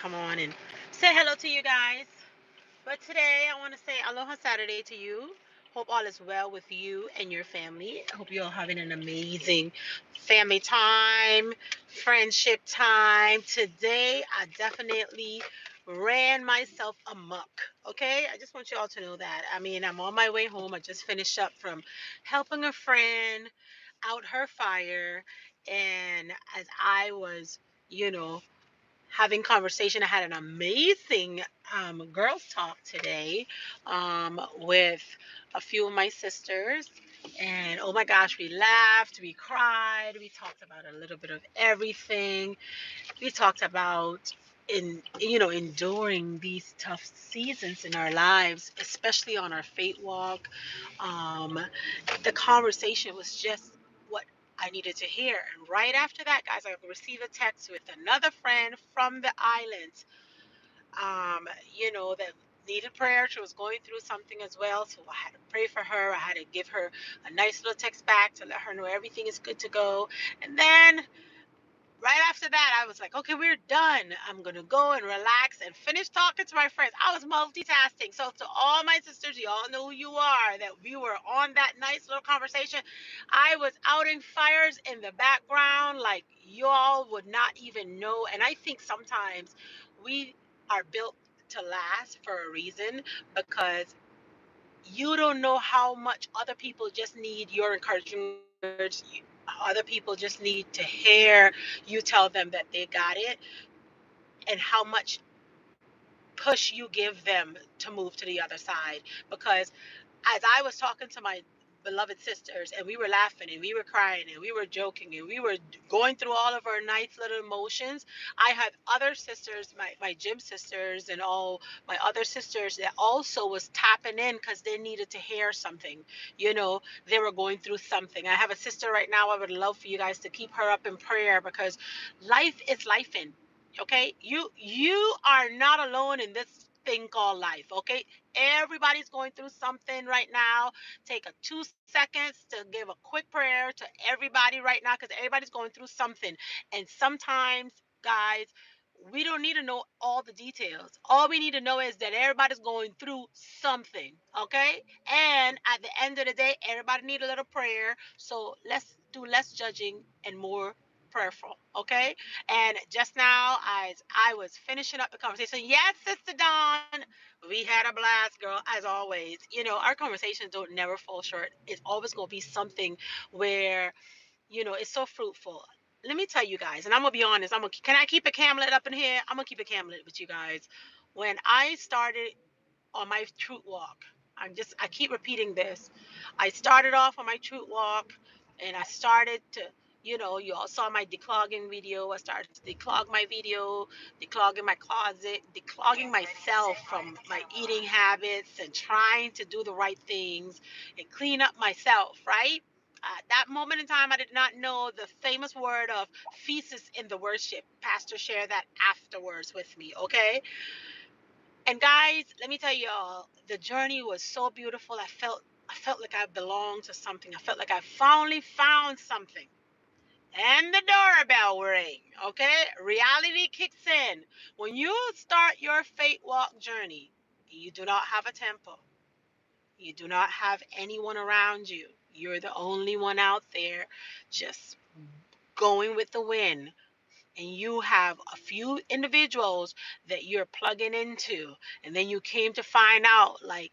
come on and say hello to you guys. But today I want to say Aloha Saturday to you. Hope all is well with you and your family. Hope you're all having an amazing family time, friendship time. Today I definitely ran myself amok. Okay? I just want you all to know that. I mean, I'm on my way home. I just finished up from helping a friend out her fire. And as I was, you know, having conversation. I had an amazing girls talk today with a few of my sisters. And oh my gosh, we laughed, we cried, we talked about a little bit of everything. We talked about enduring these tough seasons in our lives, especially on our faith walk. Um, the conversation was just what I needed to hear. And right after that, guys, I received a text with another friend from the islands, that needed prayer. She was going through something as well. So I had to pray for her. I had to give her a nice little text back to let her know everything is good to go. And then right after that, I was like, okay, we're done. I'm going to go and relax and finish talking to my friends. I was multitasking. So, to all my sisters, you all know who you are, that we were on that nice little conversation. I was outing fires in the background like you all would not even know. And I think sometimes we are built to last for a reason because you don't know how much other people just need your encouraging words. Other people just need to hear you tell them that they got it, and how much push you give them to move to the other side. Because as I was talking to my beloved sisters, and we were laughing and we were crying and we were joking and we were going through all of our nice little emotions, I had other sisters, my gym sisters and all my other sisters that also was tapping in because they needed to hear something. They were going through something. I have a sister right now. I would love for you guys to keep her up in prayer because life is life in. Okay, you are not alone in this thing called life. Okay, everybody's going through something right now. Take a 2 seconds to give a quick prayer to everybody right now because everybody's going through something. And sometimes, guys, we don't need to know all the details. All we need to know is that everybody's going through something. Okay, and at the end of the day, everybody need a little prayer. So let's do less judging and more prayerful. Okay, and just now, as I was finishing up the conversation, yes, Sister Dawn, we had a blast, girl, as always. Our conversations don't never fall short. It's always going to be something where, it's so fruitful. Let me tell you guys, and I'm going to be honest. Can I keep a camlet up in here? I'm going to keep a camlet with you guys. When I started on my truth walk, I keep repeating this. I started off on my truth walk and I started to, you all saw my declogging video. I started to declog my video, declogging my closet, declogging myself from my eating habits and trying to do the right things and clean up myself, right? At that moment in time, I did not know the famous word of feces in the worship. Pastor shared that afterwards with me, okay? And guys, let me tell you all, the journey was so beautiful. I felt like I belonged to something. I felt like I finally found something. And the doorbell ring, okay? Reality kicks in. When you start your faith walk journey, you do not have a temple. You do not have anyone around you. You're the only one out there just going with the wind, and you have a few individuals that you're plugging into, and then you came to find out, like,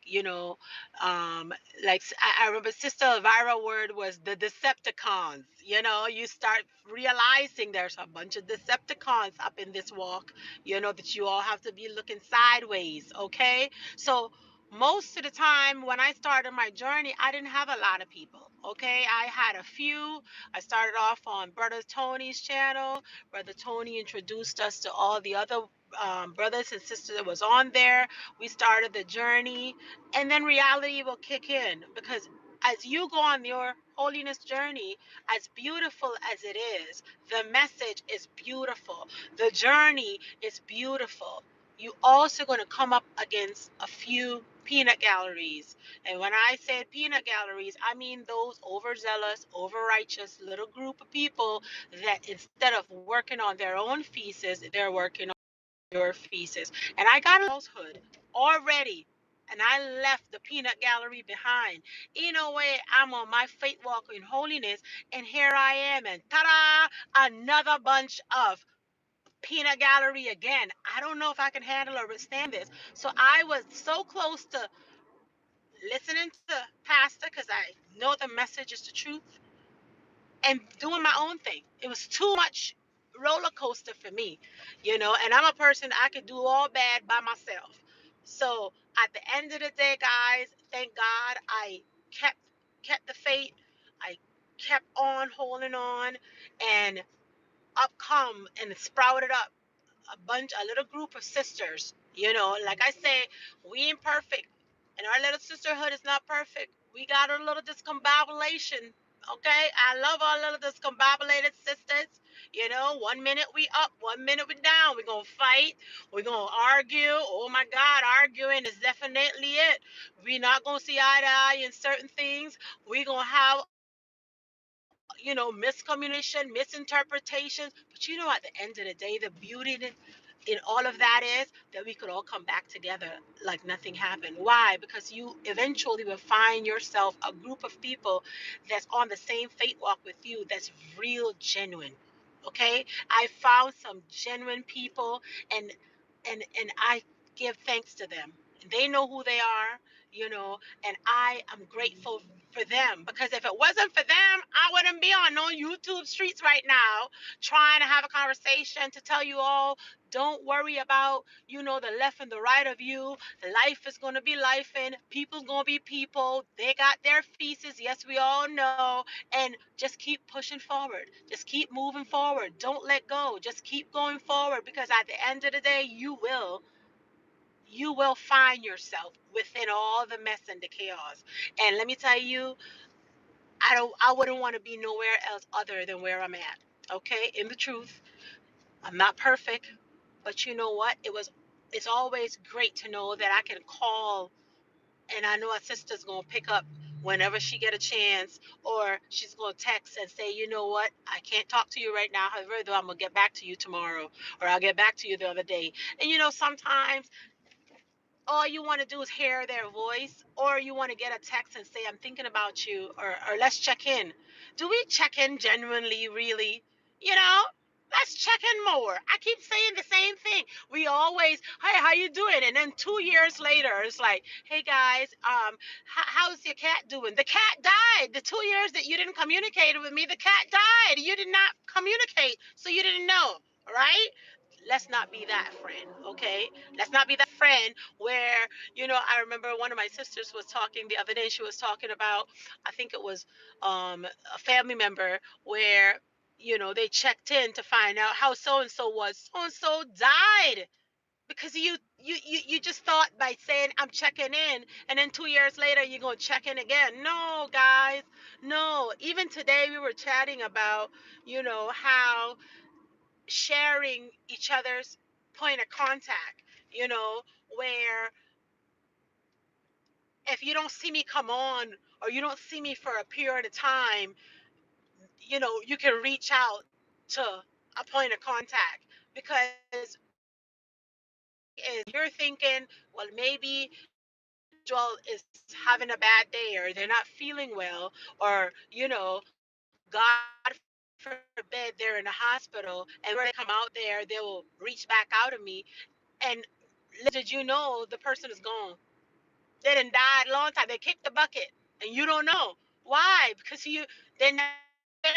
I remember Sister Elvira word was the Decepticons. You start realizing there's a bunch of Decepticons up in this walk, that you all have to be looking sideways. Okay, so most of the time when I started my journey, I didn't have a lot of people. Okay, I had a few. I started off on Brother Tony's channel. Brother Tony introduced us to all the other brothers and sisters that was on there. We started the journey, and then reality will kick in because as you go on your holiness journey, as beautiful as it is, the message is beautiful. The journey is beautiful. You also going to come up against a few peanut galleries. And when I say peanut galleries, I mean those overzealous, over righteous little group of people that instead of working on their own feces, they're working on your feces. And I got a falsehood already. And I left the peanut gallery behind. In a way, I'm on my faith walk in holiness. And here I am. And ta-da! Another bunch of peanut gallery again. I don't know if I can handle or withstand this. So I was so close to listening to Pastor because I know the message is the truth and doing my own thing. It was too much roller coaster for me, and I'm a person I could do all bad by myself. So at the end of the day, guys, thank God I kept kept the faith. I kept on holding on, and up come and sprouted up a little group of sisters. Like I say, we ain't perfect, and our little sisterhood is not perfect. We got a little discombobulation. Okay, I love our little discombobulated sisters. 1 minute we up, 1 minute we down. We're gonna fight. We're gonna argue. Oh my God, arguing is definitely it. We're not gonna see eye to eye in certain things. We're gonna have miscommunication, misinterpretations. But at the end of the day, the beauty in all of that is that we could all come back together like nothing happened. Why? Because you eventually will find yourself a group of people that's on the same faith walk with you, that's real genuine. Okay? I found some genuine people, and I give thanks to them. They know who they are, and I am grateful for them, because if it wasn't for them, I wouldn't be on no YouTube streets right now trying to have a conversation to tell you all, don't worry about, the left and the right of you. Life is going to be life, and people's going to be people. They got their feces. Yes, we all know. And just keep pushing forward. Just keep moving forward. Don't let go. Just keep going forward, because at the end of the day, you will find yourself within all the mess and the chaos. And let me tell you, I wouldn't want to be nowhere else other than where I'm at. Okay? In the truth, I'm not perfect, but you know what? It's always great to know that I can call, and I know a sister's going to pick up whenever she get a chance, or she's going to text and say, you know what? I can't talk to you right now. However, though, I'm going to get back to you tomorrow, or I'll get back to you the other day. And sometimes all you want to do is hear their voice, or you want to get a text and say, I'm thinking about you, or let's check in. Do we check in genuinely, really? you know let's check in more. I keep saying the same thing. We always, hey, how you doing? And then 2 years later, it's like, hey guys, how's your cat doing? The cat died. The 2 years that you didn't communicate with me, the cat died. You did not communicate, so you didn't know, right? Let's not be that friend, okay? Let's not be that friend where, I remember one of my sisters was talking the other day. She was talking about, I think it was a family member where, they checked in to find out how so and so was. So and so died because you just thought by saying I'm checking in, and then 2 years later you're going to check in again. No, guys, no. Even today we were chatting about, how sharing each other's point of contact, where if you don't see me come on, or you don't see me for a period of time, you can reach out to a point of contact, because if you're thinking, well, maybe Joel is having a bad day, or they're not feeling well, or, God forbid they're in a hospital, and when they come out there, they will reach back out to me. And little did you know, the person is gone. They done died a long time. They kicked the bucket, and you don't know why, because they're not there.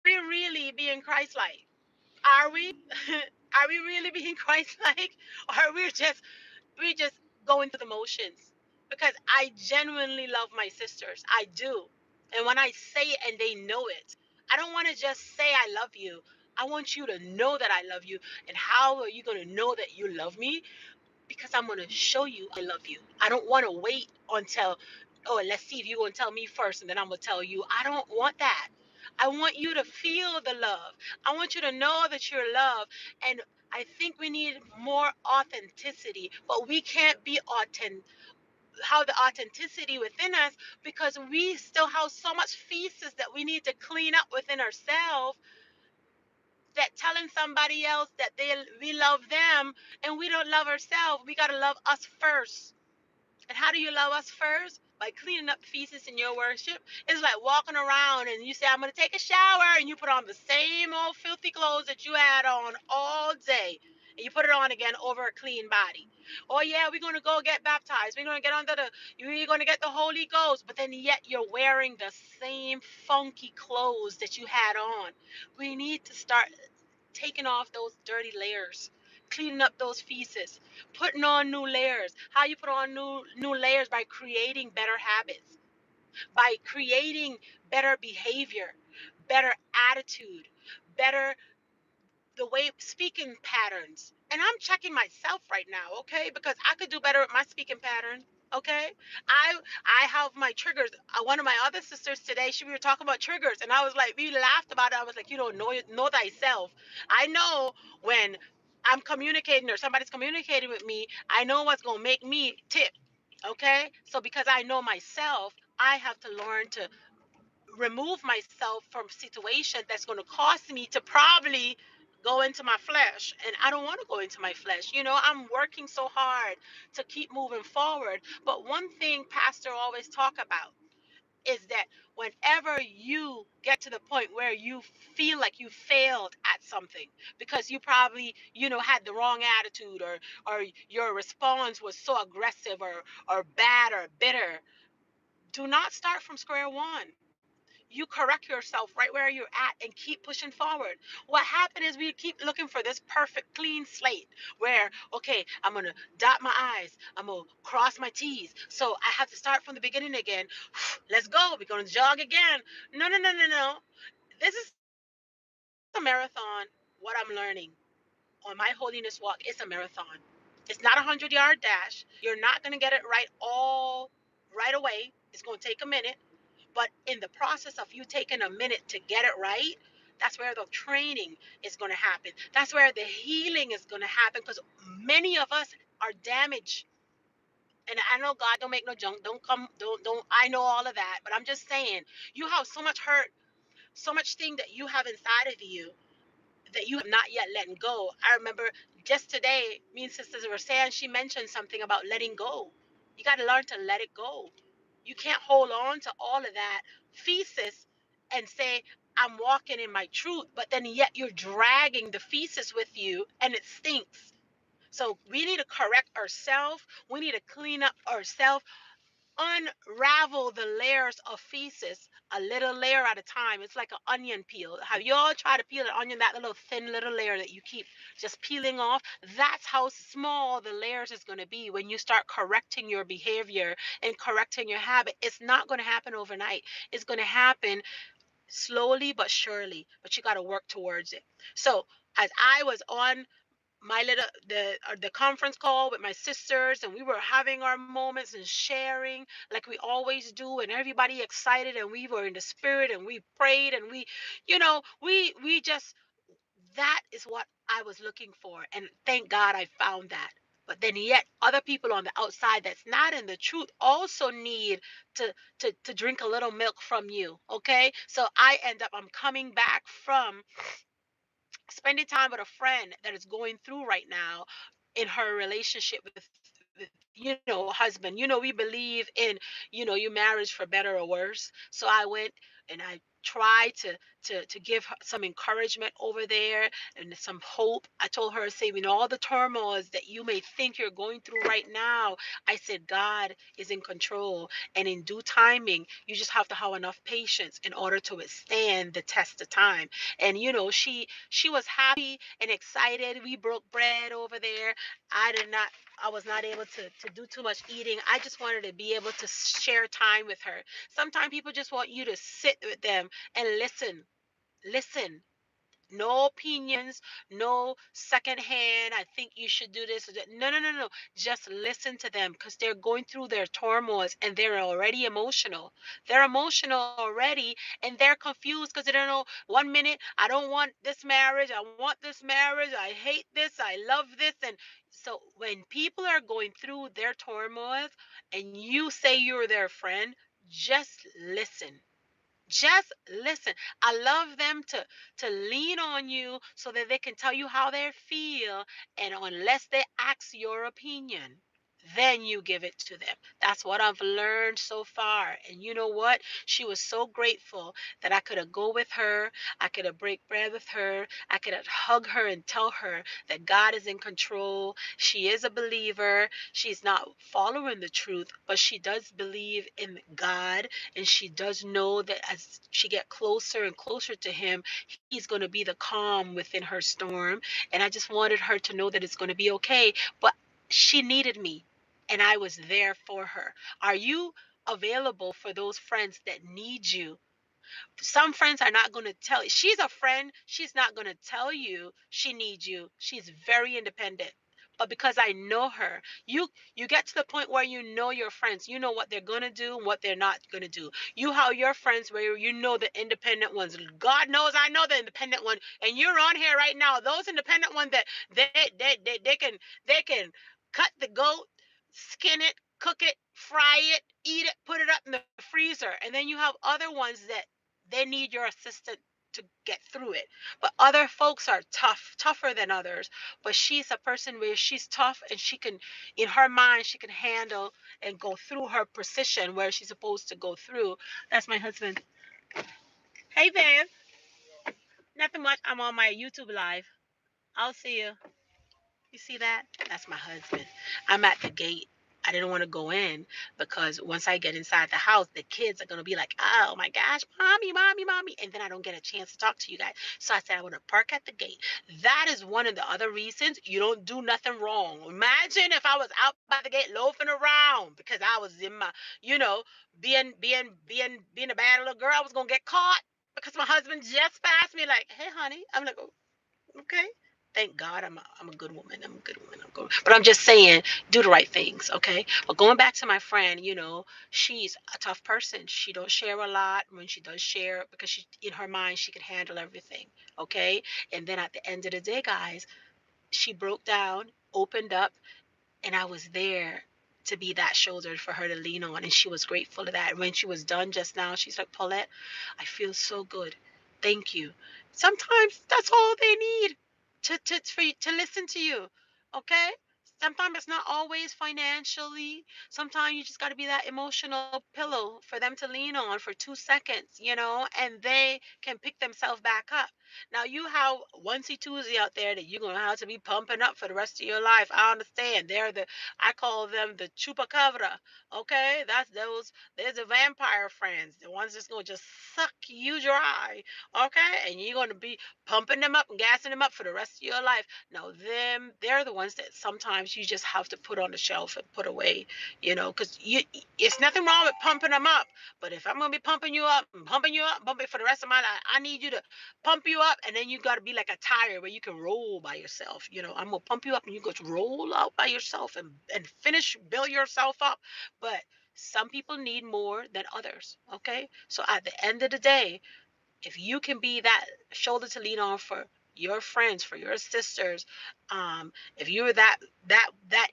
Are we really being Christ-like? Are we? Are we really being Christ-like, or are we just going through the motions? Because I genuinely love my sisters. I do. And when I say it and they know it, I don't want to just say I love you. I want you to know that I love you. And how are you going to know that you love me? Because I'm going to show you I love you. I don't want to wait until, oh, let's see if you're going to tell me first and then I'm going to tell you. I don't want that. I want you to feel the love. I want you to know that you're loved. And I think we need more authenticity, but we can't be how the authenticity within us, because we still have so much feces that we need to clean up within ourselves, telling somebody else that we love them, and we don't love ourselves. We got to love us first. And how do you love us first? By cleaning up the feces in your worship. It's like walking around and you say, I'm going to take a shower, and you put on the same old filthy clothes that you had on all day. And you put it on again over a clean body. Oh, yeah, we're going to go get baptized. We're going to get under you're going to get the Holy Ghost. But then yet you're wearing the same funky clothes that you had on. We need to start taking off those dirty layers, cleaning up those feces, putting on new layers. How you put on new layers? By creating better habits, by creating better behavior, better attitude, better the way speaking patterns. And I'm checking myself right now, okay? Because I could do better with my speaking pattern. Okay, I have my triggers. One of my other sisters today, we were talking about triggers, and I was like, we laughed about it. I was like, you don't know thyself. I know when I'm communicating or somebody's communicating with me, I know what's gonna make me tip. Okay, so because I know myself, I have to learn to remove myself from situation that's going to cause me to probably go into my flesh, and I don't want to go into my flesh. I'm working so hard to keep moving forward, but one thing pastor always talk about is that whenever you get to the point where you feel like you failed at something because you probably had the wrong attitude, or your response was so aggressive, or bad or bitter, do not start from square one. You correct yourself right where you're at and keep pushing forward. What happened is we keep looking for this perfect clean slate where, okay, I'm going to dot my I's, I'm going to cross my T's. So I have to start from the beginning again. Let's go. We're going to jog again. No, no, no, no, no. This is a marathon. What I'm learning on my holiness walk, it's a marathon. It's not a 100-yard dash. You're not going to get it right away. It's going to take a minute. But in the process of you taking a minute to get it right, that's where the training is going to happen. That's where the healing is going to happen, because many of us are damaged. And I know God don't make no junk. Don't come. Don't. I know all of that. But I'm just saying, you have so much hurt, so much thing that you have inside of you that you have not yet letting go. I remember just today, me and sisters were saying, she mentioned something about letting go. You got to learn to let it go. You can't hold on to all of that feces and say, I'm walking in my truth, but then yet you're dragging the feces with you and it stinks. So we need to correct ourselves. We need to clean up ourselves, unravel the layers of feces a little layer at a time. It's like an onion peel. Have you all tried to peel an onion, that little thin little layer that you keep just peeling off? That's how small the layers is going to be when you start correcting your behavior and correcting your habit. It's not going to happen overnight. It's going to happen slowly but surely, but you got to work towards it. So as I was on my little the conference call with my sisters, and we were having our moments and sharing like we always do, and everybody excited, and we were in the spirit, and we prayed, and we just, that is what I was looking for, and thank God I found that. But then yet other people on the outside that's not in the truth also need to drink a little milk from you. Okay, so I'm coming back from spending time with a friend that is going through right now in her relationship with husband. We believe in your marriage for better or worse. So I went and I tried to give her some encouragement over there and some hope. I told her, say, all the turmoils that you may think you're going through right now, I said God is in control, and in due timing you just have to have enough patience in order to withstand the test of time. And she was happy and excited. We broke bread over there. I was not able to do too much eating. I just wanted to be able to share time with her. Sometimes people just want you to sit with them and listen. No opinions, no second hand. I think you should do this or that. No, no, no, no. Just listen to them, because they're going through their turmoils and they're already emotional. They're emotional already, and they're confused because they don't know. One minute, I don't want this marriage. I want this marriage. I hate this. I love this. And so when people are going through their turmoils and you say you're their friend, just listen. Just listen. I love them to lean on you so that they can tell you how they feel, and unless they ask your opinion, then you give it to them. That's what I've learned so far. And you know what? She was so grateful that I could have go with her, I could have break bread with her, I could have hug her and tell her that God is in control. She is a believer. She's not following the truth, but she does believe in God, and she does know that as she get closer and closer to him, he's going to be the calm within her storm. And I just wanted her to know that it's going to be okay. But she needed me, and I was there for her. Are you available for those friends that need you? Some friends are not going to tell you. She's a friend. She's not going to tell you she needs you. She's very independent. But because I know her, you get to the point where you know your friends. You know what they're going to do and what they're not going to do. You how your friends where you know the independent ones. God knows I know the independent one, and you're on here right now. Those independent ones that they can cut the goat, skin it, cook it, fry it, eat it, put it up in the freezer. And then you have other ones that they need your assistance to get through it. But other folks are tougher than others. But she's a person where she's tough, and she can, in her mind, she can handle and go through her precision where she's supposed to go through. That's my husband. Hey, babe. Nothing much. I'm on my YouTube live. I'll see you. You see that? That's my husband. I'm at the gate. I didn't want to go in because once I get inside the house, the kids are going to be like, oh my gosh, mommy, mommy, mommy. And then I don't get a chance to talk to you guys. So I said, I want to park at the gate. That is one of the other reasons you don't do nothing wrong. Imagine if I was out by the gate loafing around because I was in my, you know, being a bad little girl. I was going to get caught because my husband just passed me like, hey, honey. I'm like, oh, okay. Thank God I'm a good woman. I'm a good woman. I'm good. But I'm just saying, do the right things, okay? But going back to my friend, she's a tough person. She don't share a lot. When she does share, because she in her mind she can handle everything, okay? And then at the end of the day, guys, she broke down, opened up, and I was there to be that shoulder for her to lean on. And she was grateful to that. When she was done just now, she's like, Paulette, I feel so good. Thank you. Sometimes that's all they need for you to listen to you. Okay? Sometimes it's not always financially. Sometimes you just got to be that emotional pillow for them to lean on for 2 seconds, and they can pick themselves back up. Now you have onesie twosie out there that you're gonna have to be pumping up for the rest of your life. I understand. I call them the chupacabra. Okay, that's those. There's the vampire friends, the ones that's gonna just suck you dry. Okay, and you're gonna be pumping them up and gassing them up for the rest of your life. Now they're the ones that sometimes you just have to put on the shelf and put away. Because it's nothing wrong with pumping them up. But if I'm gonna be pumping you up and pumping you up, pumping for the rest of my life, I need you to pump you up, and then you got to be like a tire where you can roll by yourself. I'm gonna pump you up and you go to roll out by yourself and finish build yourself up. But some people need more than others. Okay, so at the end of the day, if you can be that shoulder to lean on for your friends, for your sisters, if you're that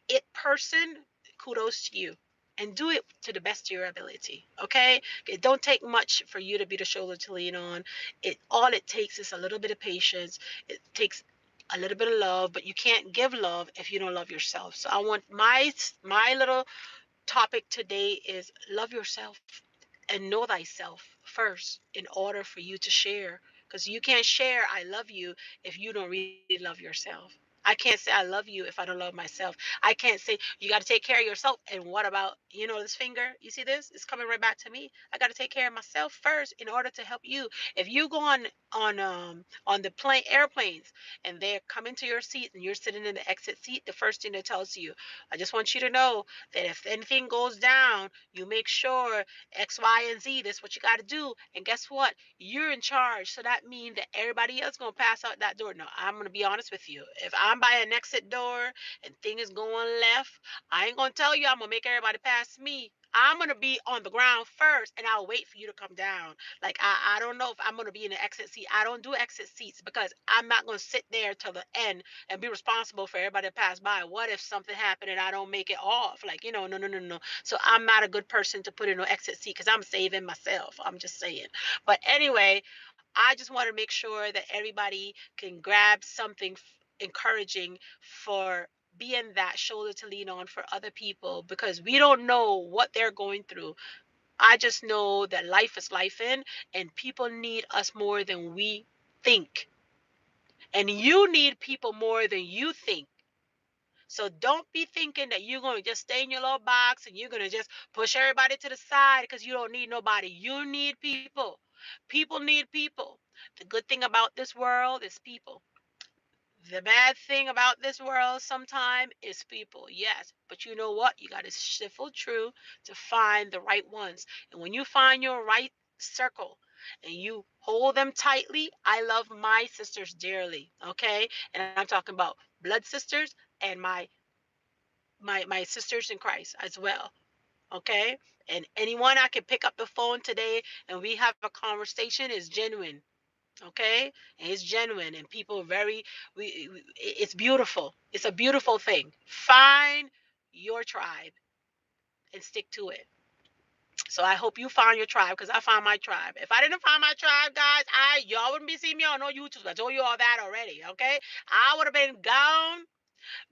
it person, kudos to you. And do it to the best of your ability. Okay? It don't take much for you to be the shoulder to lean on. All it takes is a little bit of patience. It takes a little bit of love, but you can't give love if you don't love yourself. So I want my little topic today is love yourself and know thyself first in order for you to share. Because you can't share I love you if you don't really love yourself. I can't say I love you if I don't love myself. I can't say you got to take care of yourself. And what about, this finger? You see this? It's coming right back to me. I got to take care of myself first in order to help you. If you go on the plane airplanes and they're coming to your seat and you're sitting in the exit seat, the first thing that tells you, I just want you to know that if anything goes down, you make sure X, Y, and Z. That's what you got to do. And guess what? You're in charge. So that means that everybody else going to pass out that door. No, I'm going to be honest with you. If I'm by an exit door and thing is going left, I ain't gonna tell you I'm gonna make everybody pass me. I'm gonna be on the ground first and I'll wait for you to come down. Like I don't know if I'm gonna be in the exit seat. I don't do exit seats because I'm not gonna sit there till the end and be responsible for everybody to pass by. What if something happened and I don't make it off? Like, no, no, no, no. So I'm not a good person to put in an exit seat because I'm saving myself. I'm just saying. But anyway, I just want to make sure that everybody can grab something encouraging for being that shoulder to lean on for other people because we don't know what they're going through. I just know that life is life in and people need us more than we think. And you need people more than you think. So don't be thinking that you're going to just stay in your little box and you're going to just push everybody to the side because you don't need nobody. You need people. People need people. The good thing about this world is people. The bad thing about this world sometimes is people, yes. But you know what? You got to sift through to find the right ones. And when you find your right circle and you hold them tightly, I love my sisters dearly, okay? And I'm talking about blood sisters and my sisters in Christ as well, okay? And anyone I can pick up the phone today and we have a conversation is genuine, okay? And it's genuine and people are very it's beautiful. It's a beautiful thing. Find your tribe and stick to it. So I hope you found your tribe because I found my tribe. If I didn't find my tribe, guys, y'all wouldn't be seeing me on no YouTube. I told you all that already, okay? I would have been gone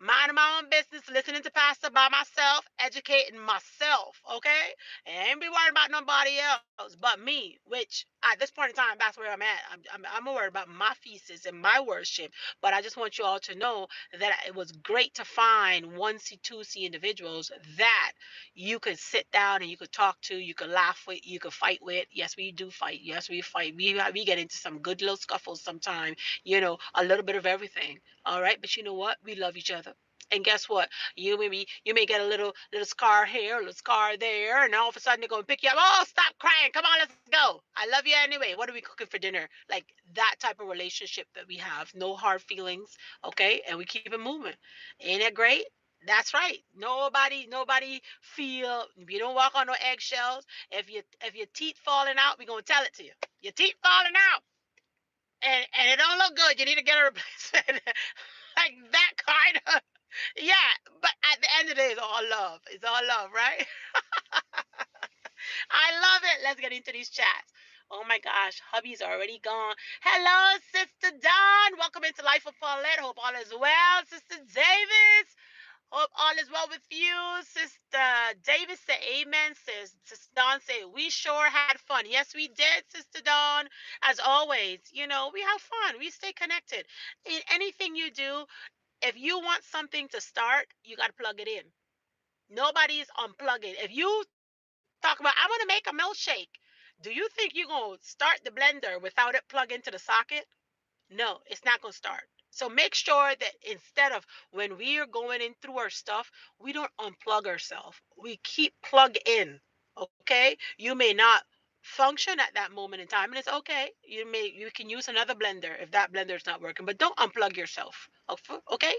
minding my own business, listening to Pastor by myself, educating myself, okay? And I ain't be worried about nobody else but me, which at this point in time, that's where I'm at. I'm worried about my thesis and my worship. But I just want you all to know that it was great to find 1C, 2C individuals that you could sit down and you could talk to, you could laugh with, you could fight with. Yes, we do fight. Yes, we fight. We get into some good little scuffles sometimes, a little bit of everything. All right, but you know what? We love each other. And guess what? You may get a little scar here, a little scar there, and all of a sudden they're gonna pick you up. Oh, stop crying! Come on, let's go. I love you anyway. What are we cooking for dinner? Like that type of relationship that we have. No hard feelings, okay? And we keep it moving. Ain't it great? That's right. Nobody feel. You don't walk on no eggshells. If your teeth falling out, we gonna tell it to you. Your teeth falling out, and it don't look good. You need to get a replacement. Like that kind of, yeah. But at the end of the day, it's all love. It's all love, right? I love it. Let's get into these chats. Oh my gosh, hubby's already gone. Hello, Sister Dawn. Welcome into Life of Paulette. Hope all is well. Sister Davis. Hope all is well with you. Sister Davis said amen. Sister Dawn said, we sure had fun. Yes, we did, Sister Dawn. As always, we have fun. We stay connected. In anything you do, if you want something to start, you got to plug it in. Nobody's unplugging. If you talk about, I want to make a milkshake, do you think you're going to start the blender without it plugged into the socket? No, it's not going to start. So make sure that instead of when we are going in through our stuff, we don't unplug ourselves. We keep plug in. Okay? You may not function at that moment in time, and it's okay. You can use another blender if that blender is not working, but don't unplug yourself. Okay?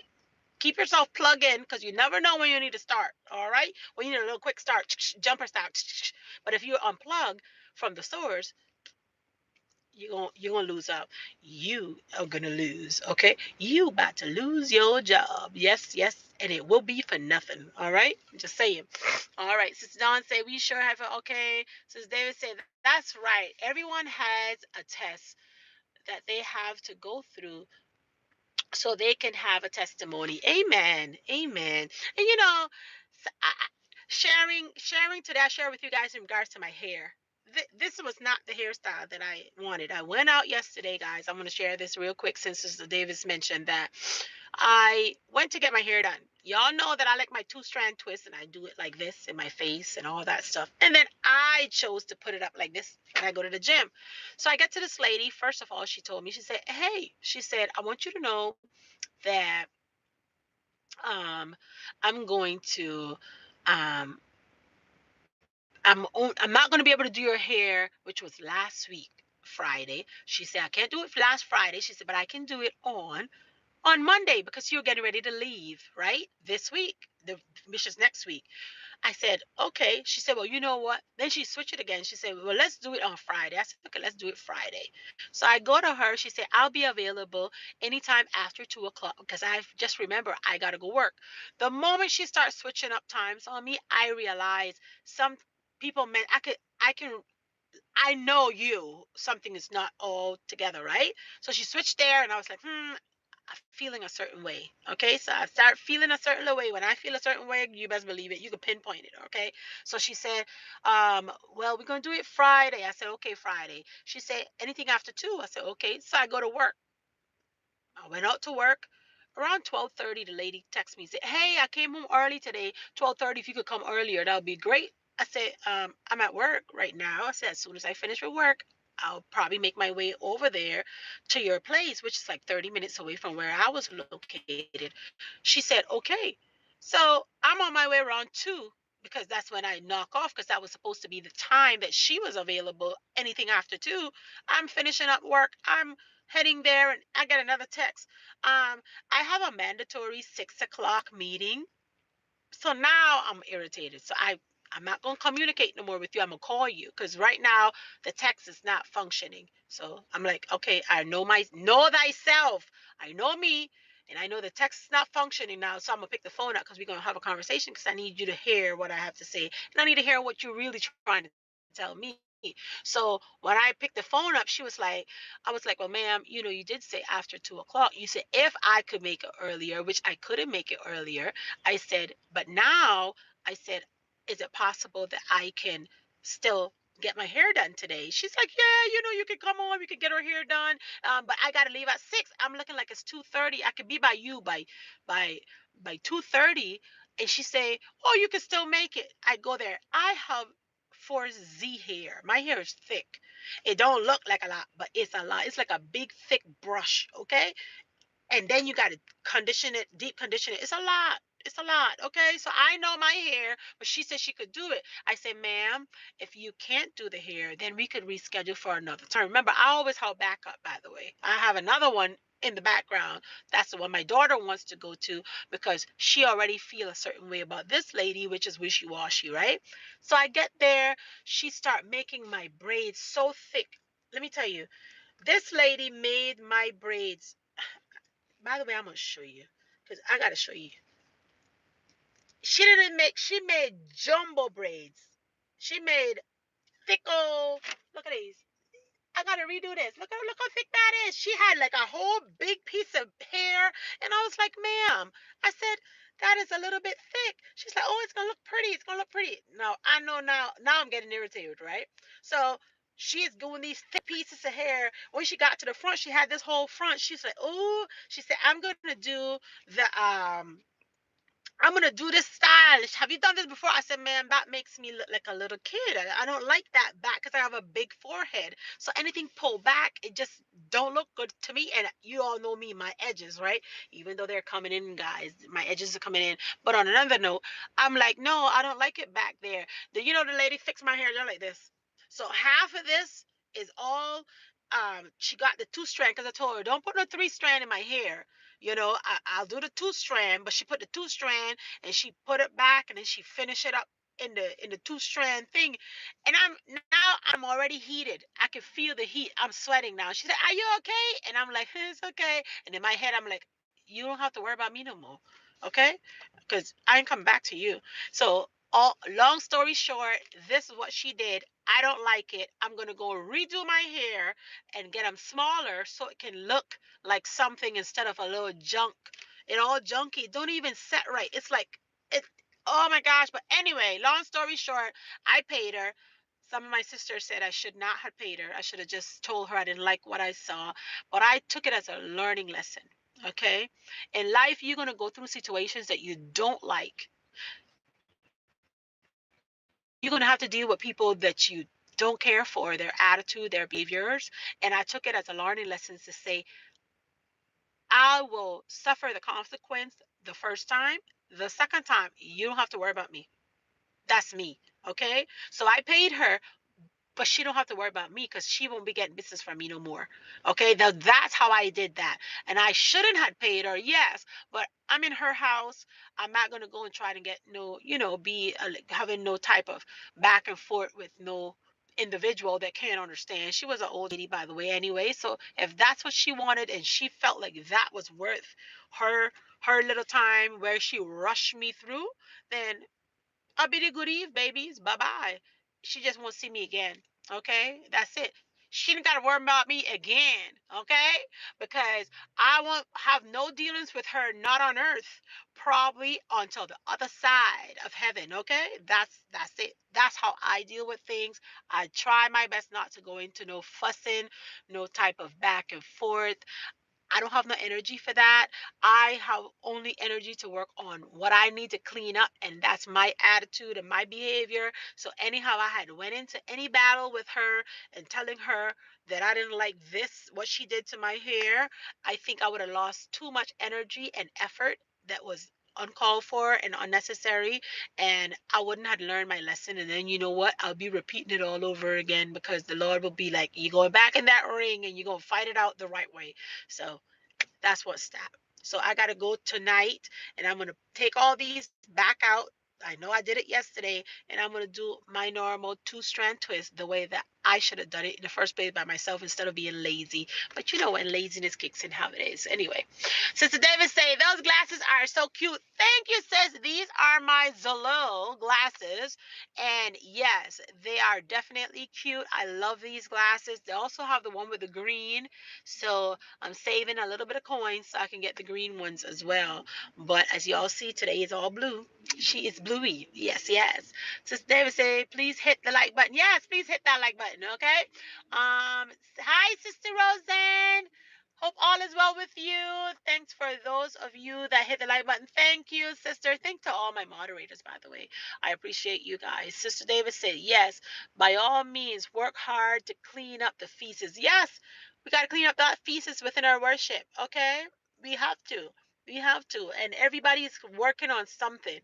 Keep yourself plugged in because you never know when you need to start. All right? When you need a little quick start, jumper start. But if you unplug from the source, you're gonna lose out. You are gonna lose. Okay? You about to lose your job. Yes, yes, and it will be for nothing. All right? Just saying. All right. Sister Dawn said we sure have it. Okay. Sister David said that's right. Everyone has a test that they have to go through so they can have a testimony. Amen. Amen. And sharing today, I share with you guys in regards to my hair. This was not the hairstyle that I wanted. I went out yesterday, guys. I'm going to share this real quick since Sister Davis mentioned that. I went to get my hair done. Y'all know that I like my two-strand twist and I do it like this in my face and all that stuff. And then I chose to put it up like this when I go to the gym. So I get to this lady. First of all, she told me, she said, hey, she said, I want you to know that um, I'm going to um, I'm not going to be able to do your hair, which was last week, Friday. She said, I can't do it last Friday. She said, but I can do it on on Monday because you're getting ready to leave, right? This week, the mission's next week. I said, okay. She said, well, you know what? Then she switched it again. She said, well, let's do it on Friday. I said, okay, let's do it Friday. So I go to her. She said, I'll be available anytime after 2 o'clock because I just remember I got to go work. The moment she starts switching up times on me, I realize some people meant I know you, something is not all together, right? So she switched there and I was like, I'm feeling a certain way. Okay. So I start feeling a certain way. When I feel a certain way, you best believe it. You can pinpoint it. Okay. So she said, well, we're gonna do it Friday. I said, okay, Friday. She said, anything after 2? I said, okay. So I go to work. I went out to work. Around 12:30, the lady texted me, said, hey, I came home early today. 12:30, if you could come earlier, that would be great. I said, I'm at work right now. I said, as soon as I finish with work, I'll probably make my way over there to your place, which is like 30 minutes away from where I was located. She said, okay. So I'm on my way around 2 because that's when I knock off because that was supposed to be the time that she was available. Anything after 2, I'm finishing up work. I'm heading there and I get another text. I have a mandatory 6 o'clock meeting. So now I'm irritated. So I'm not gonna communicate no more with you. I'm gonna call you because right now the text is not functioning. So I'm like, okay, I know thyself. I know me, and I know the text is not functioning now. So I'm gonna pick the phone up because we're gonna have a conversation because I need you to hear what I have to say, and I need to hear what you're really trying to tell me. So when I picked the phone up, I was like, well, ma'am, you did say after 2 o'clock. You said if I could make it earlier, which I couldn't make it earlier. I said, but now I said, is it possible that I can still get my hair done today? She's like, yeah, you can come on, we could get her hair done. But I gotta leave at 6. I'm looking like it's 2:30. I could be by you by by 2:30. And she say, oh, you can still make it. I go there. I have 4Z hair. My hair is thick. It don't look like a lot, but it's a lot. It's like a big thick brush, okay? And then you got to condition it, deep condition it. It's a lot. It's a lot. Okay. So I know my hair, but she said she could do it. I said, ma'am, if you can't do the hair, then we could reschedule for another time. Remember, I always hold back up, by the way. I have another one in the background. That's the one my daughter wants to go to because she already feel a certain way about this lady, which is wishy-washy, right? So I get there, she start making my braids so thick. Let me tell you, this lady made my braids. By the way, I'm gonna show you because I gotta show you. She made jumbo braids. She made thick old. Look at these. I gotta redo this. Look how thick that is. She had like a whole big piece of hair, and I was like, "Ma'am," I said, "that is a little bit thick." She's like, "Oh, it's gonna look pretty. It's gonna look pretty." No, I know now. Now I'm getting irritated, right? So she is doing these thick pieces of hair. When she got to the front, she had this whole front. She's like, "Oh," she said, the I'm gonna do this stylish. Have you done this before?" I said, "Man, that makes me look like a little kid. I don't like that back because I have a big forehead. So anything pulled back, it just don't look good to me. And you all know me, my edges, right? Even though they're coming in, guys, my edges are coming in. But on another note, I'm like, no, I don't like it back there. The lady fixed my hair just like this. So half of this is all. She got the 2 strand because I told her don't put no 3 strand in my hair. I'll do the 2 strand, but she put the 2 strand and she put it back and then she finished it up in the 2 strand thing. And I'm already heated. I can feel the heat. I'm sweating now. She said, "Are you okay?" And I'm like, "It's okay." And in my head, I'm like, "You don't have to worry about me no more, okay? Because I ain't coming back to you." So, all long story short, this is what she did. I don't like it. I'm gonna go redo my hair and get them smaller so it can look like something instead of a little junk. It all junky. Don't even set right. It's like it. Oh my gosh. But anyway, long story short, I paid her. Some of my sisters said I should not have paid her. I should have just told her I didn't like what I saw. But I took it as a learning lesson. Okay. In life, you're going to go through situations that you don't like. You're going to have to deal with people that you don't care for, their attitude, their behaviors. And I took it as a learning lesson to say, I will suffer the consequence the first time. The second time, you don't have to worry about me. That's me. Okay. So I paid her, but she don't have to worry about me because she won't be getting business from me no more. Okay, now that's how I did that. And I shouldn't have paid her, yes, but I'm in her house. I'm not gonna go and try to get no, be having no type of back and forth with no individual that can't understand. She was an old lady, by the way, anyway. So if that's what she wanted and she felt like that was worth her her little time where she rushed me through, then I'll be the good eve, babies. Bye bye. She just won't see me again. Okay, that's it. She didn't got to worry about me again. Okay, because I won't have no dealings with her, not on earth, probably until the other side of heaven. Okay, that's it. That's how I deal with things. I try my best not to go into no fussing, no type of back and forth. I don't have no energy for that. I have only energy to work on what I need to clean up, and that's my attitude and my behavior. So anyhow, I had went into any battle with her and telling her that I didn't like this, what she did to my hair. I think I would have lost too much energy and effort that was uncalled for and unnecessary, and I wouldn't have learned my lesson. And then you know what, I'll be repeating it all over again because the Lord will be like, you're going back in that ring and you're going to fight it out the right way. So that's what's that. So I got to go tonight and I'm going to take all these back out. I know I did it yesterday, and I'm going to do my normal two-strand twist the way that I should have done it in the first place by myself instead of being lazy. But you know when laziness kicks in, how it is. Anyway, Sister David say those glasses are so cute. Thank you, sis. These are my Zalo glasses, and yes, they are definitely cute. I love these glasses. They also have the one with the green, so I'm saving a little bit of coins so I can get the green ones as well. But as y'all see, today is all blue. She is bluey. Yes, yes. Sister David say, please hit the like button. Yes, please hit that like button. Okay. Hi, Sister Roseanne. Hope all is well with you. Thanks for those of you that hit the like button. Thank you, sister. Thanks to all my moderators, by the way. I appreciate you guys. Sister David said, yes, by all means, work hard to clean up the feces. Yes, we got to clean up that feces within our worship. Okay, we have to. We have to. And everybody's working on something.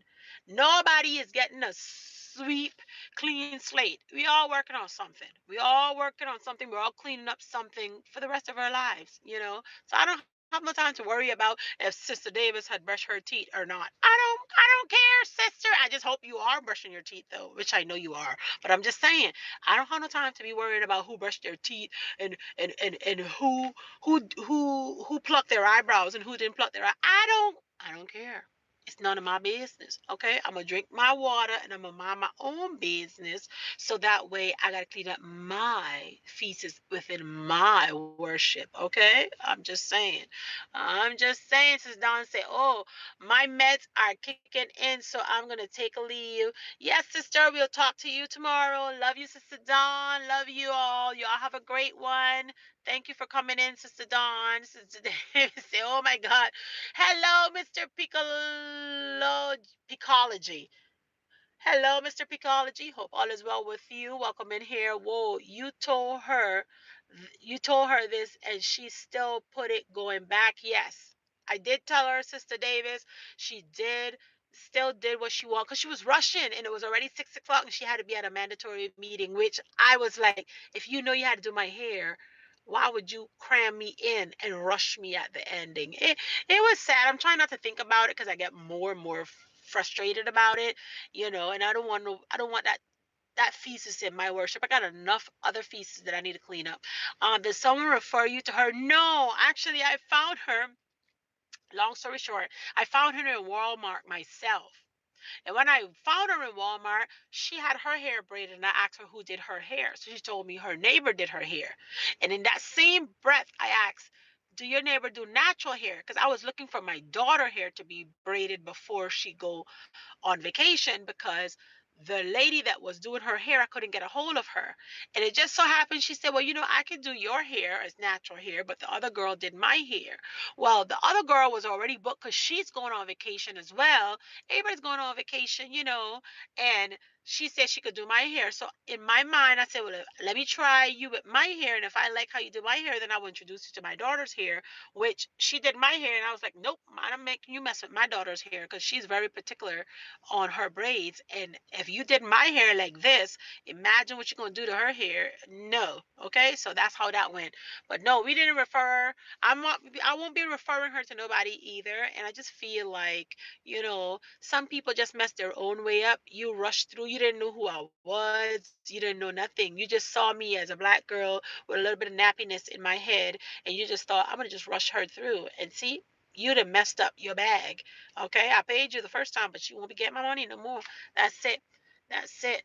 Nobody is getting a sweep, clean slate. We all working on something. We all working on something. We're all cleaning up something for the rest of our lives, you know. So I don't have no time to worry about if Sister Davis had brushed her teeth or not. I don't care, sister. I just hope you are brushing your teeth though, which I know you are. But I'm just saying, I don't have no time to be worrying about who brushed their teeth and who plucked their eyebrows and who didn't pluck their eye. I don't care. It's none of my business. Okay. I'm gonna drink my water and I'm gonna mind my own business. So that way I gotta clean up my feces within my worship. Okay. I'm just saying. I'm just saying, since Don say, oh, my meds are kicking in, so I'm gonna take a leave. Yes, sister, we'll talk to you tomorrow. Love you, Sister Dawn. Love you all. Y'all have a great one. Thank you for coming in, Sister Dawn. Sister David say, oh my God. Hello, Mr. Picology. Hello, Mr. Picology. Hope all is well with you. Welcome in here. Whoa, you told her this and she still put it going back. Yes, I did tell her, Sister Davis. She still did what she wanted because she was rushing and it was already 6 o'clock and she had to be at a mandatory meeting, which I was like, if you know you had to do my hair, why would you cram me in and rush me at the ending? It was sad. I'm trying not to think about it because I get more and more frustrated about it, and I don't want that feces in my worship. I got enough other feces that I need to clean up. Did someone refer you to her? No, actually, I found her. Long story short, I found her in Walmart myself. And when I found her in Walmart, she had her hair braided, and I asked her who did her hair. So she told me her neighbor did her hair. And in that same breath, I asked, do your neighbor do natural hair? Because I was looking for my daughter hair to be braided before she go on vacation because the lady that was doing her hair, I couldn't get a hold of her. And it just so happened she said, well, I can do your hair as natural hair, but the other girl did my hair. Well, the other girl was already booked because she's going on vacation as well. Everybody's going on vacation, and she said she could do my hair. So in my mind, I said, well, let me try you with my hair. And if I like how you do my hair, then I will introduce you to my daughter's hair, which she did my hair. And I was like, nope, I'm making you mess with my daughter's hair because she's very particular on her braids. And if you did my hair like this, imagine what you're going to do to her hair. No. Okay. So that's how that went. But no, we didn't refer. I won't be referring her to nobody either. And I just feel like, some people just mess their own way up. You rushed through, you didn't know who I was, you didn't know nothing. You just saw me as a black girl with a little bit of nappiness in my head, and you just thought, I'm gonna just rush her through. And see, you'd have messed up your bag. Okay, I paid you the first time, but you won't be getting my money no more. That's it. That's it.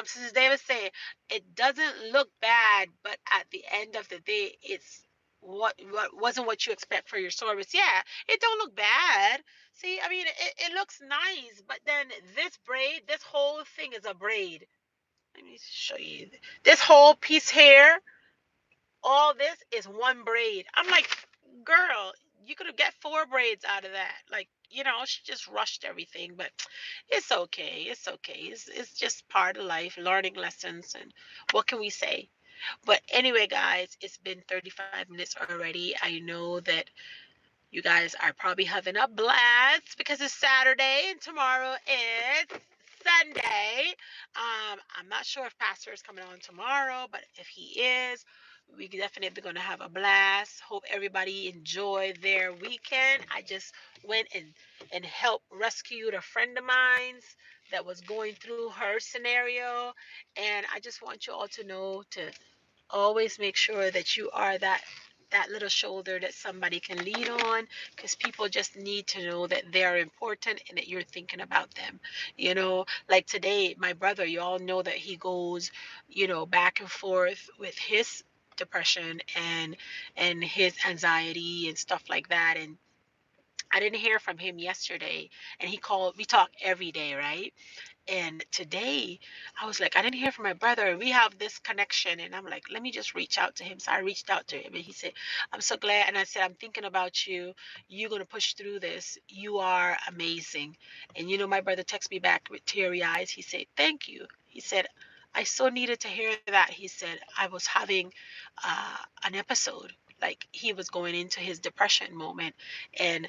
Sister David said, it doesn't look bad, but at the end of the day, it's what wasn't what you expect for your service. Yeah, it don't look bad. See, I mean, it looks nice, but then this braid, this whole thing is a braid. Let me show you. This whole piece here, all this is one braid. I'm like, girl, you could have get four braids out of that. Like, she just rushed everything, but it's okay. It's okay. It's just part of life, learning lessons, and what can we say? But anyway, guys, it's been 35 minutes already. I know that you guys are probably having a blast because it's Saturday and tomorrow is Sunday. I'm not sure if Pastor is coming on tomorrow, but if he is, we definitely going to have a blast. Hope everybody enjoyed their weekend. I just went and helped rescue a friend of mine's that was going through her scenario, and I just want you all to know to always make sure that you are that little shoulder that somebody can lean on, because people just need to know that they're important and that you're thinking about them. Like today, my brother, you all know that he goes, back and forth with his depression and his anxiety and stuff like that. And I didn't hear from him yesterday, and he called. We talk every day, right? And today, I was like, I didn't hear from my brother. We have this connection. And I'm like, let me just reach out to him. So I reached out to him, and he said, I'm so glad. And I said, I'm thinking about you. You're going to push through this. You are amazing. And my brother texted me back with teary eyes. He said, thank you. He said, I so needed to hear that. He said, I was having an episode. Like he was going into his depression moment. And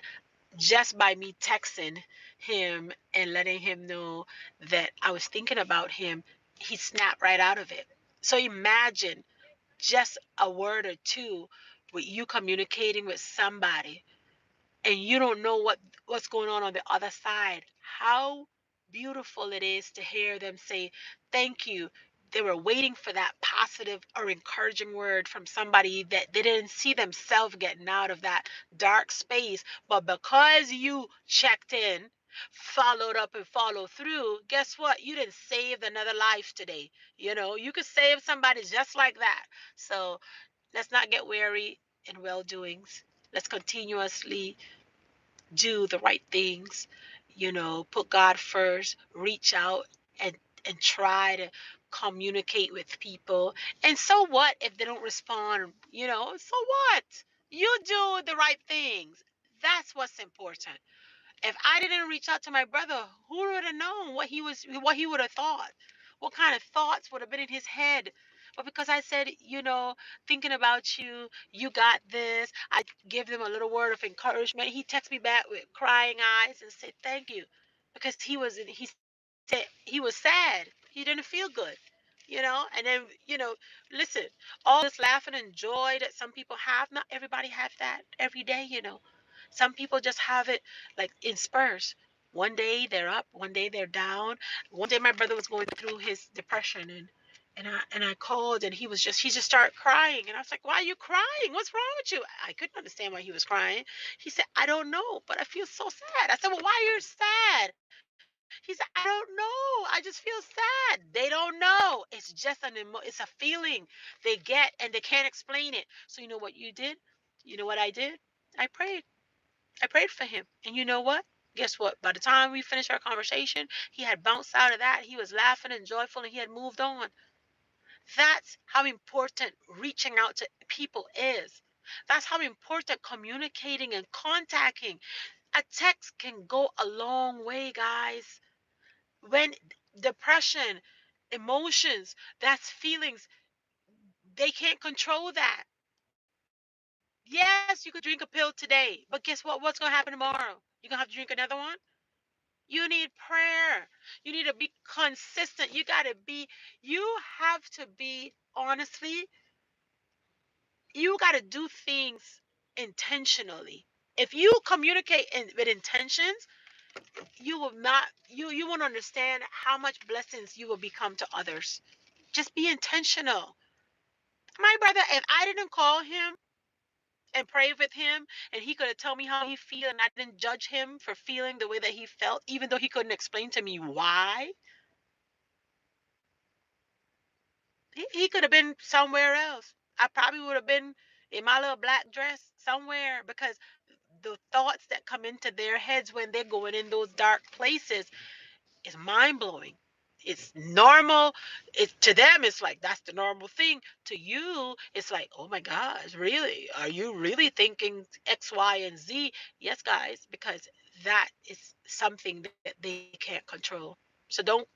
just by me texting him and letting him know that I was thinking about him, he snapped right out of it. So imagine just a word or two with you communicating with somebody, and you don't know what's going on the other side. How beautiful it is to hear them say thank you. They were waiting for that positive or encouraging word from somebody that they didn't see themselves getting out of that dark space, but because you checked in, followed up and followed through, guess what, you didn't save another life today. You could save somebody just like that. So let's not get weary in well doings. Let's continuously do the right things, put God first, reach out and try to communicate with people. And so what if they don't respond? So what? You do the right things. That's what's important. If I didn't reach out to my brother, who would have known what he would have thought? What kind of thoughts would have been in his head? But because I said, thinking about you, you got this, I give them a little word of encouragement. He texted me back with crying eyes and said, thank you. Because he said he was sad. He didn't feel good. And then, listen, all this laughing and joy that some people have, not everybody have that every day. Some people just have it like in spurs. One day they're up, one day they're down. One day my brother was going through his depression, and I called, and he just started crying, and I was like, "Why are you crying? What's wrong with you?" I couldn't understand why he was crying. He said, "I don't know, but I feel so sad." I said, "Well, why are you sad?" He said, "I don't know. I just feel sad." They don't know. It's just it's a feeling they get, and they can't explain it. So you know what you did? You know what I did? I prayed. I prayed for him. And you know what? Guess what? By the time we finished our conversation, he had bounced out of that. He was laughing and joyful, and he had moved on. That's how important reaching out to people is. That's how important communicating and contacting. A text can go a long way, guys. When Depression, emotions, that's feelings. They can't control that. Yes, you could drink a pill today, but guess what? What's going to happen tomorrow? You're going to have to drink another one? You need prayer. You need to be consistent. You have to be, honestly, you got to do things intentionally. If you communicate with intentions, you will not, you won't understand how much blessings you will become to others. Just be intentional. My brother, if I didn't call him and pray with him and he could have told me how he feel and I didn't judge him for feeling the way that he felt, even though he couldn't explain to me why, he could have been somewhere else. I probably would have been in my little black dress somewhere, because the thoughts that come into their heads when they're going in those dark places is mind blowing. It's normal. It's to them, it's like that's the normal thing. To you, it's like, oh my gosh, really? Are you really thinking X, Y, and Z? Yes, guys, because that is something that they can't control. So don't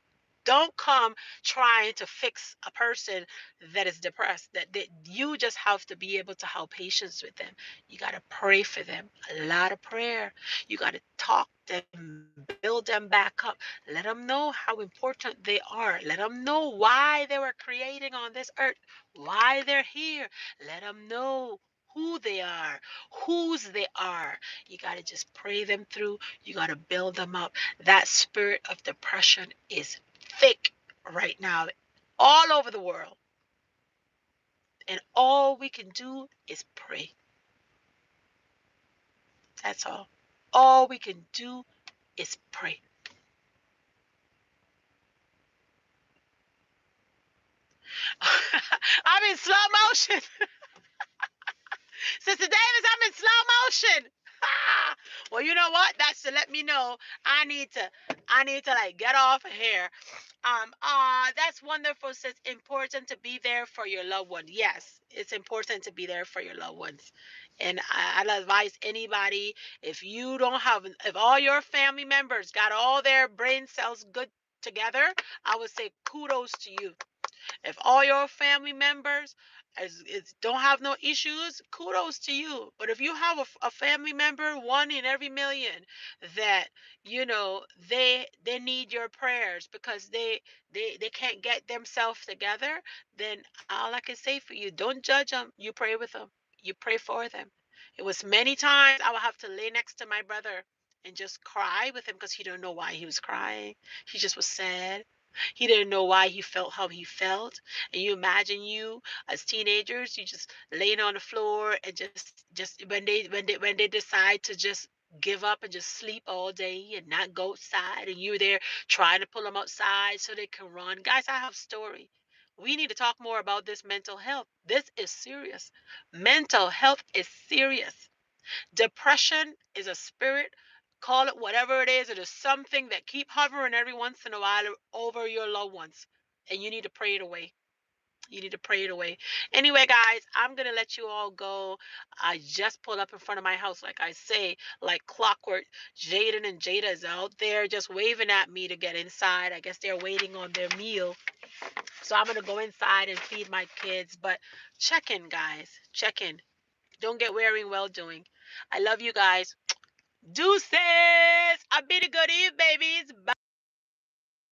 come trying to fix a person that is depressed. That you just have to be able to have patience with them. You got to pray for them, a lot of prayer. You got to talk them, build them back up, let them know how important they are, let them know why they were created on this earth, why they're here, let them know who they are, whose they are. You got to just pray them through. You got to build them up. That spirit of depression is thick right now, all over the world. And all we can do is pray. That's all. All we can do is pray. I'm in slow motion. Sister Davis, I'm in slow motion. Well, you know what? That's to let me know I need to like get off of here. That's wonderful. So it's important to be there for your loved one. Yes, it's important to be there for your loved ones. And I'd advise anybody, if all your family members got all their brain cells good together, I would say kudos to you. If all your family members don't have no issues, kudos to you. But if you have a family member, one in every million, that they need your prayers because they can't get themselves together, then all I can say for you, don't judge them. You pray with them. You pray for them. It was many times I would have to lay next to my brother and just cry with him because he didn't know why he was crying. He just was sad. He didn't know why he felt how he felt. And you imagine you as teenagers, you just laying on the floor and just when they decide to just give up and just sleep all day and not go outside, and you're there trying to pull them outside so they can run. Guys, I have a story. We need to talk more about this mental health. This is serious. Mental health is serious. Depression is a spirit. Call it whatever it is. It is something that keep hovering every once in a while over your loved ones. And you need to pray it away. You need to pray it away. Anyway, guys, I'm going to let you all go. I just pulled up in front of my house, like I say, like clockwork. Jaden and Jada is out there just waving at me to get inside. I guess they're waiting on their meal. So I'm going to go inside and feed my kids. But check in, guys. Check in. Don't get weary well doing. I love you guys. Deuces. I be the good Eve, babies.